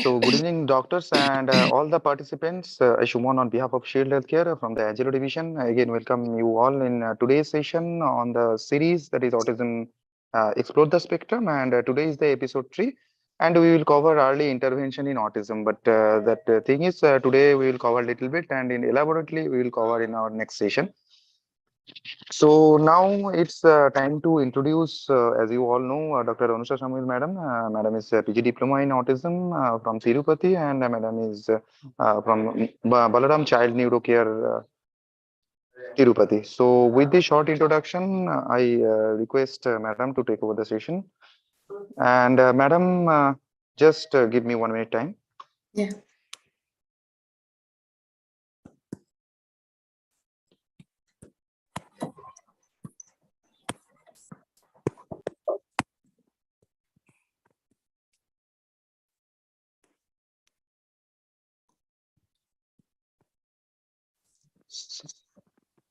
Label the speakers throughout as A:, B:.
A: So, good evening, doctors and all the participants. Shumon on behalf of Shield Healthcare from the Agilo Division. I again, welcome you all in today's session on the series that is Autism Explore the Spectrum. And today is the episode 3. And we will cover early intervention in autism. But that thing is, today we will cover a little bit and in elaborately we will cover in our next session. So now it's time to introduce, as you all know, Dr. Anusha Samuel, madam. Madam is PG Diploma in Autism from Tirupati, and Madam is from Balaram Child Neurocare, Tirupati. So with this short introduction, I request Madam to take over the session. And Madam, just give me 1 minute time.
B: Yeah.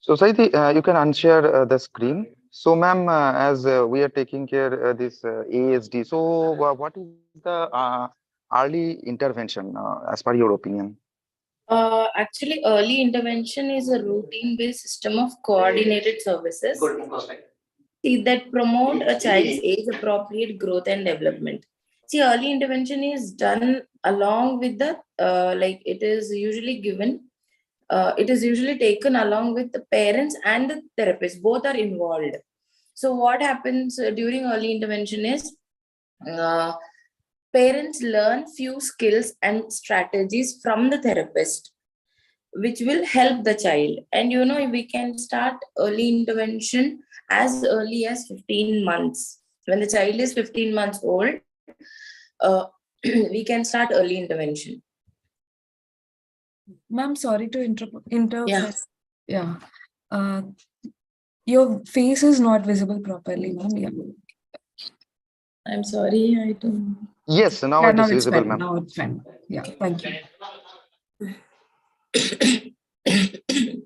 A: So, Saidi, you can unshare the screen. So, ma'am, as we are taking care this ASD, so what is the early intervention as per your opinion?
B: Actually, early intervention is a routine-based system of coordinated services that promote a child's age-appropriate growth and development. See, early intervention is done along with the it is usually given. It is usually taken along with the parents and the therapist. Both are involved. So, what happens during early intervention is uh, parents learn few skills and strategies from the therapist which will help the child. And we can start early intervention as early as 15 months. When the child is 15 months old, uh, we can start early intervention.
C: Ma'am, sorry to interrupt.
B: Yeah.
C: Yeah. Your face is not visible properly, ma'am. Yeah.
B: I'm sorry, I don't.
A: Yes, now
C: Yeah,
A: it
C: now
A: is
C: it's
A: visible,
C: fine.
A: ma'am.
C: Now it's fine. Yeah, thank you.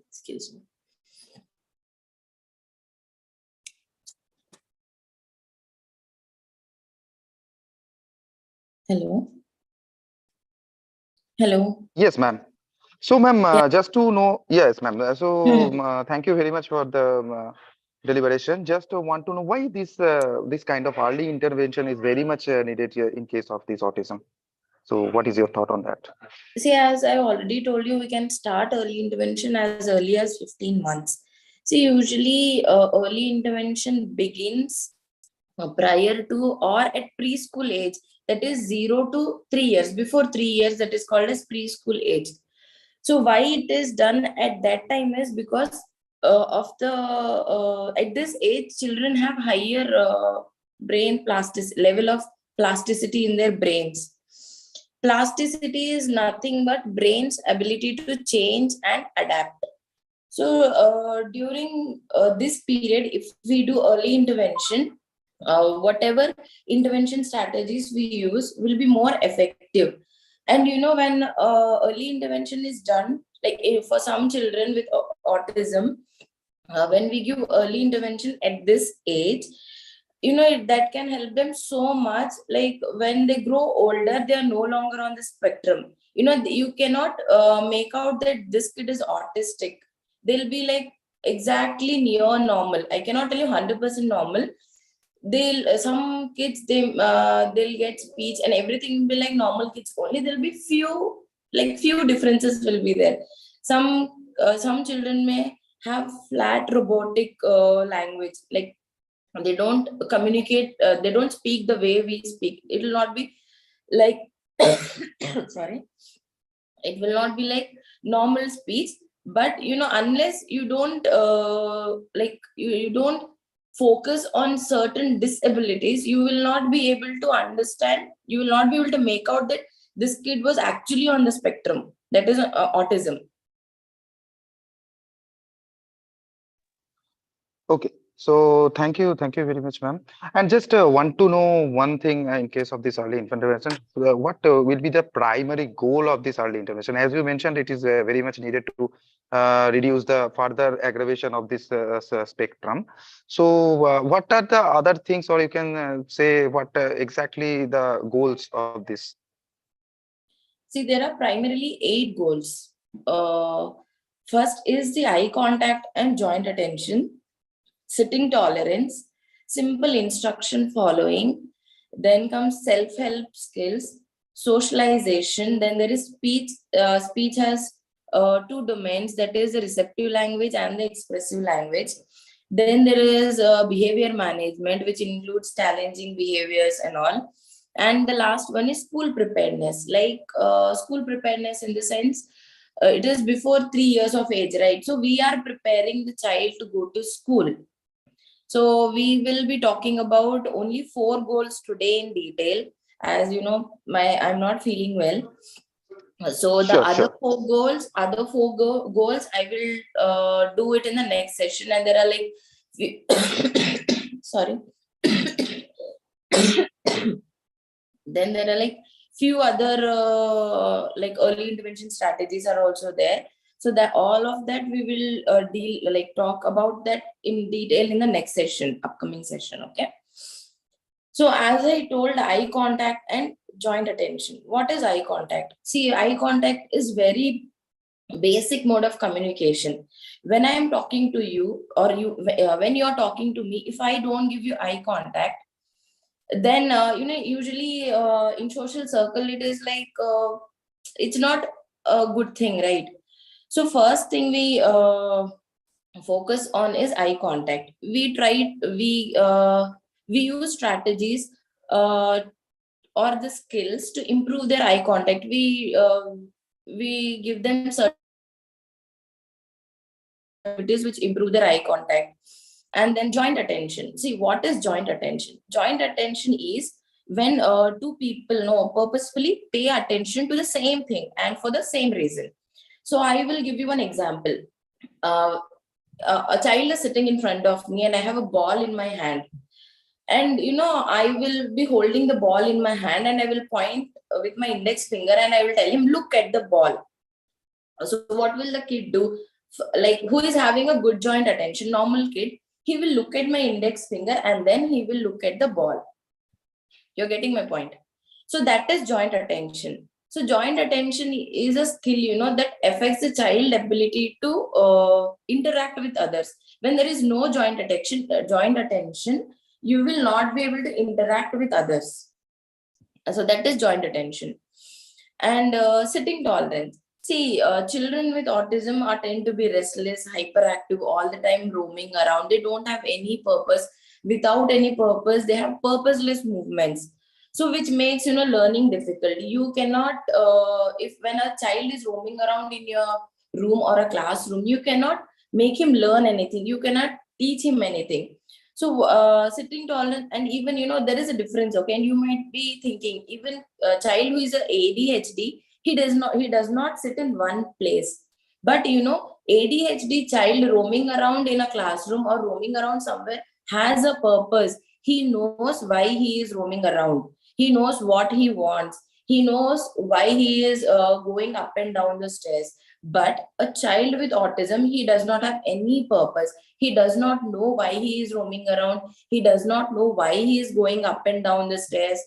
B: Excuse me. Hello. Hello.
A: Yes, ma'am. So, ma'am,
B: Yeah.
A: just to know, yes, ma'am. So,
B: Hmm.
A: thank you very much for the deliberation. Just want to know why this kind of early intervention is very much needed here in case of this autism. So, what is your thought on that?
B: See, as I already told you, we can start early intervention as early as 15 months. See, usually early intervention begins prior to or at preschool age, that is 0 to 3 years. Before 3 years, that is called as preschool age. So why it is done at that time is because of the at this age children have higher brain plastic level of plasticity in their brains. Plasticity is nothing but brain's ability to change and adapt. So during this period, if we do early intervention, whatever intervention strategies we use will be more effective. And when early intervention is done, like for some children with autism, when we give early intervention at this age, that can help them so much. Like when they grow older, they are no longer on the spectrum. You cannot make out that this kid is autistic. They'll be like exactly near normal. I cannot tell you 100% normal. They'll some kids, they'll get speech and everything will be like normal kids only. There'll be few differences will be there. Some children may have flat robotic language, like they don't communicate, they don't speak the way we speak. It will not be like sorry, it will not be like normal speech. But unless you don't you don't focus on certain disabilities, you will not be able to understand, you will not be able to make out that this kid was actually on the spectrum, that is autism.
A: Okay. So, thank you very much, ma'am. And just want to know one thing in case of this early intervention, what will be the primary goal of this early intervention? As you mentioned, it is very much needed to reduce the further aggravation of this spectrum. So, what are the other things, or you can say what exactly the goals of this?
B: See, there are primarily 8 goals. First is the eye contact and joint attention, sitting tolerance, simple instruction following. Then comes self-help skills, socialization. Then there is speech. Speech has 2 domains, that is the receptive language and the expressive language. Then there is behavior management, which includes challenging behaviors and all. And the last one is school preparedness, like school preparedness in the sense it is before 3 years of age, right? So we are preparing the child to go to school. So we will be talking about only 4 goals today in detail. As you know, I'm not feeling well. So the
A: Sure,
B: other
A: sure.
B: 4 goals, I will do it in the next session. And there are like, sorry. Then there are like few other like early intervention strategies are also there. So that all of that we will talk about that in detail in the next session, upcoming session. Okay. So as I told, eye contact and joint attention. What is eye contact? See, eye contact is very basic mode of communication. When I am talking to you, or when you are talking to me, if I don't give you eye contact, then usually in social circle it is like it's not a good thing, right? So first thing we focus on is eye contact. We use strategies uh, or the skills to improve their eye contact. We give them certain activities which improve their eye contact. And then joint attention. See, what is joint attention? Joint attention is when two people know purposefully pay attention to the same thing and for the same reason. So I will give you an example. uh, a child is sitting in front of me and I have a ball in my hand, and I will be holding the ball in my hand and I will point with my index finger and I will tell him, look at the ball. So what will the kid do? Like, who is having a good joint attention, normal kid, he will look at my index finger and then he will look at the ball. You're getting my point? So that is joint attention. So joint attention is a skill, that affects the child ability to interact with others. When there is no joint attention, you will not be able to interact with others. So that is joint attention. And sitting tolerance. See, children with autism are tend to be restless, hyperactive, all the time roaming around. They don't have any purpose. Without any purpose, they have purposeless movements. So which makes learning difficult. You cannot, if when a child is roaming around in your room or a classroom, you cannot make him learn anything. You cannot teach him anything. So sitting tolerance, and even there is a difference. Okay, and you might be thinking, even a child who is a ADHD, he does not sit in one place. But ADHD child roaming around in a classroom or roaming around somewhere has a purpose. He knows why he is roaming around. He knows what he wants. He knows why he is going up and down the stairs. But a child with autism, he does not have any purpose. He does not know why he is roaming around. He does not know why he is going up and down the stairs.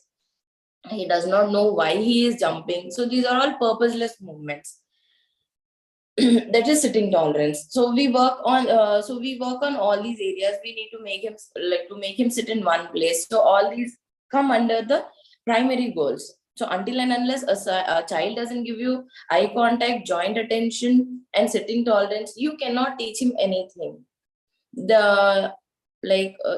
B: He does not know why he is jumping. So these are all purposeless movements. That is sitting tolerance. So we work on all these areas. We need to make him sit in one place. So all these come under the primary goals. So until and unless a child doesn't give you eye contact, joint attention, and sitting tolerance, you cannot teach him anything. The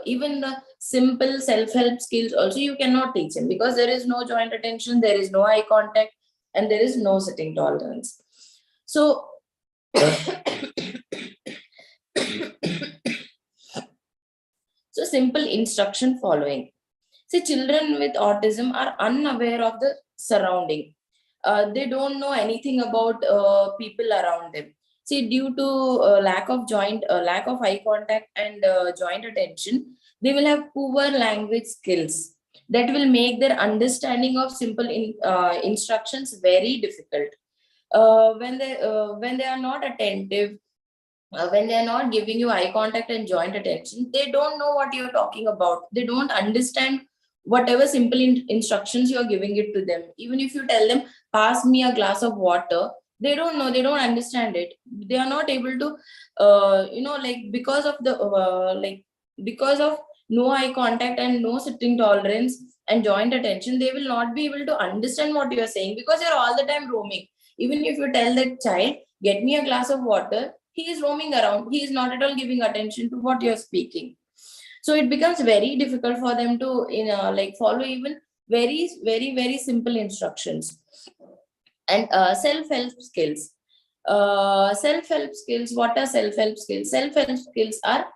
B: even the simple self-help skills also you cannot teach him, because there is no joint attention, there is no eye contact, and there is no sitting tolerance. So so simple instruction following. See, children with autism are unaware of the surrounding. They don't know anything about people around them. See, due to lack of eye contact and joint attention, they will have poor language skills that will make their understanding of simple instructions very difficult. When they are not attentive, when they are not giving you eye contact and joint attention, they don't know what you're talking about. They don't understand whatever simple instructions you are giving it to them. Even if you tell them, pass me a glass of water, they don't know, they don't understand it. They are not able to, like, because of the, because of no eye contact and no sitting tolerance and joint attention, they will not be able to understand what you are saying, because you're all the time roaming. Even if you tell that child, get me a glass of water, he is roaming around, he is not at all giving attention to what you're speaking. So it becomes very difficult for them to, like, follow even very simple instructions. And self-help skills. Self-help skills, what are self-help skills? Self-help skills are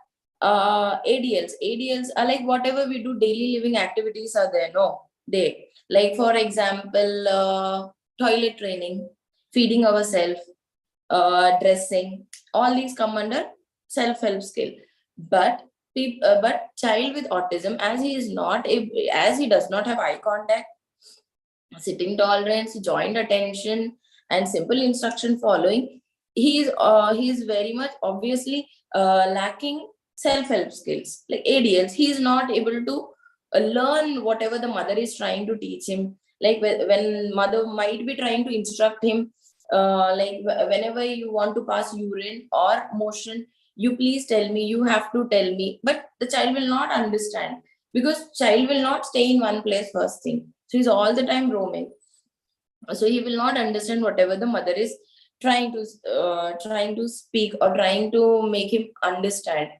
B: ADLs are like whatever we do, daily living activities are there, no, they, like, for example, toilet training, feeding ourselves, dressing, all these come under self-help skill. But but child with autism, as he is not as he does not have eye contact, sitting tolerance, joint attention, and simple instruction following, he is very much obviously lacking self-help skills like ADLs. He is not able to learn whatever the mother is trying to teach him. Like when mother might be trying to instruct him, like whenever you want to pass urine or motion, you please tell me, you have to tell me. But the child will not understand, because child will not stay in one place first thing, so he's all the time roaming. So he will not understand whatever the mother is trying to speak or trying to make him understand.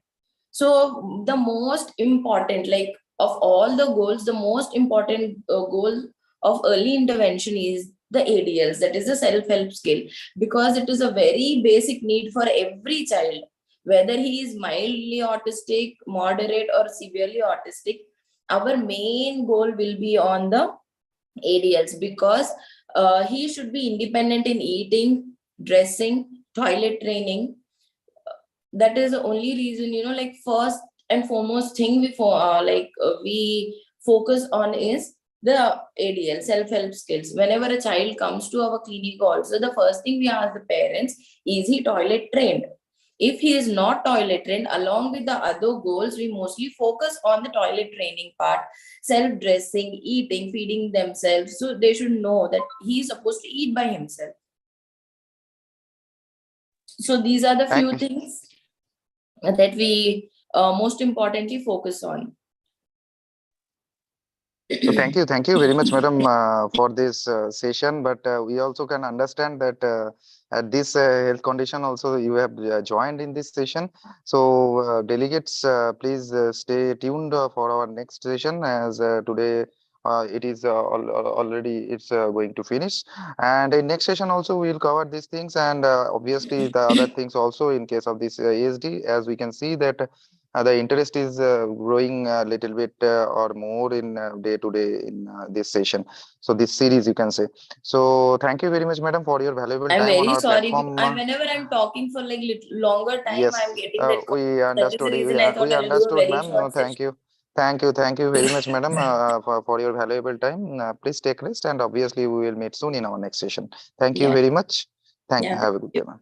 B: So the most important, like, of all the goals, the most important goal of early intervention is the ADLs, that is the self-help skill, because it is a very basic need for every child, whether he is mildly autistic, moderate, or severely autistic. Our main goal will be on the ADLs, because he should be independent in eating, dressing, toilet training. That is the only reason, like, first and foremost thing we focus on is the ADL, self-help skills. Whenever a child comes to our clinic also, the first thing we ask the parents, is he toilet trained? If he is not toilet trained, along with the other goals, we mostly focus on the toilet training part, self-dressing, eating, feeding themselves, so they should know that he is supposed to eat by himself. So these are the few
A: Thank,
B: things that we most importantly focus on.
A: So thank you very much, madam, for this session. But we also can understand that at this health condition also you have joined in this session. So delegates, please stay tuned for our next session, as today it is already it's going to finish. And in next session also we will cover these things, and obviously the other things also in case of this ASD, as we can see that the interest is growing a little bit or more in day to day in this session. So this series, you can say. So thank you very much, madam, for your valuable
B: I'm
A: time on
B: very
A: our
B: sorry.
A: platform.
B: Whenever I'm talking for like longer time, I'm
A: Yes,
B: getting that call.
A: we
B: That is the
A: understood.
B: reason I thought
A: We
B: I'll do a
A: understood,
B: very
A: ma'am. No,
B: short
A: thank
B: session.
A: you. Thank you very much, madam, for your valuable time. Please take rest, and obviously we will meet soon in our next session. Thank you
B: Yeah.
A: very much.
B: Yeah.
A: Have a good day, ma'am.